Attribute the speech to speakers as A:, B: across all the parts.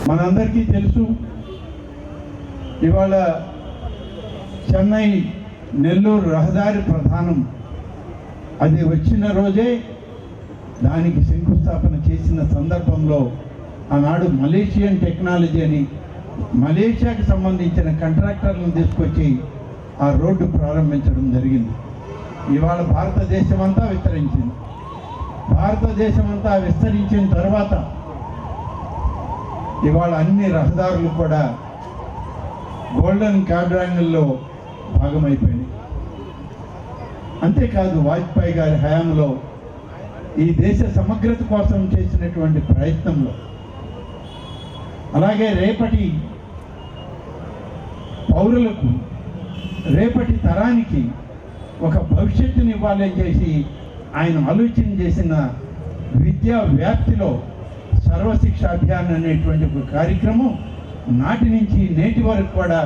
A: మనందరికీ తెలుసు, ఇవాళ చెన్నై నెల్లూరు రహదారి ప్రధానం అది వచ్చిన రోజే దానికి శంకుస్థాపన చేసిన సందర్భంలో ఆనాడు మలేషియన్ టెక్నాలజీ అని మలేషియాకి సంబంధించిన కాంట్రాక్టర్లను తీసుకొచ్చి ఆ రోడ్డు ప్రారంభించడం జరిగింది. ఇవాళ భారతదేశం అంతా విస్తరించింది. భారతదేశం అంతా విస్తరించిన తర్వాత ఇవాళ అన్ని రహదారులు కూడా గోల్డెన్ క్వాడ్రాంగిల్లో భాగమైపోయినాయి. అంతేకాదు, వాజ్పేయి గారి హయాంలో ఈ దేశ సమగ్రత కోసం చేసినటువంటి ప్రయత్నంలో, అలాగే రేపటి పౌరులకు, రేపటి తరానికి ఒక భవిష్యత్తుని ఇవ్వాలని చేసి ఆయన ఆలోచన చేసిన విద్యా వ్యాప్తిలో సర్వశిక్ష అభియాన్ అనేటువంటి ఒక కార్యక్రమం నాటి నుంచి నేటి వరకు కూడా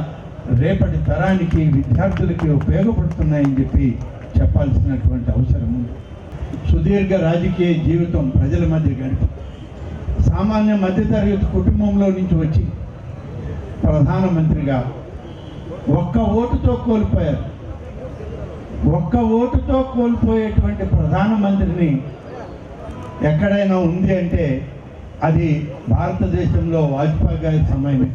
A: రేపటి తరానికి విద్యార్థులకి ఉపయోగపడుతున్నాయని చెప్పి చెప్పాల్సినటువంటి అవసరం ఉంది. సుదీర్ఘ రాజకీయ జీవితం ప్రజల మధ్య గడిపి సామాన్య మధ్యతరగతి కుటుంబంలో నుంచి వచ్చి ప్రధానమంత్రిగా ఒక్క ఓటుతో కోల్పోయారు. ఒక్క ఓటుతో కోల్పోయేటువంటి ప్రధానమంత్రిని ఎక్కడైనా ఉంది అంటే అది భారతదేశంలో వాజ్పేయి గారి సమయమే.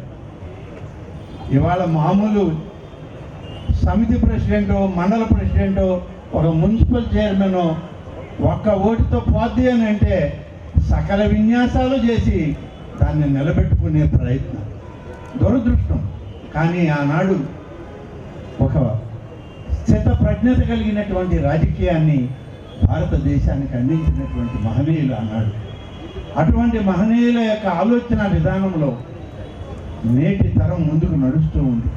A: ఇవాళ మామూలు సమితి ప్రెసిడెంటో, మండల ప్రెసిడెంటో, ఒక మున్సిపల్ చైర్మన్ ఒక్క ఓటుతో పోద్ది అని అంటే సకల విన్యాసాలు చేసి దాన్ని నిలబెట్టుకునే ప్రయత్నం. దురదృష్టం. కానీ ఆనాడు ఒక స్థిత ప్రజ్ఞత కలిగినటువంటి రాజకీయాన్ని భారతదేశానికి అందించినటువంటి మహనీయులు ఆనాడు. అటువంటి మహనీయుల యొక్క ఆలోచన విధానంలో నేటి తరం ముందుకు నడుస్తూ ఉంది.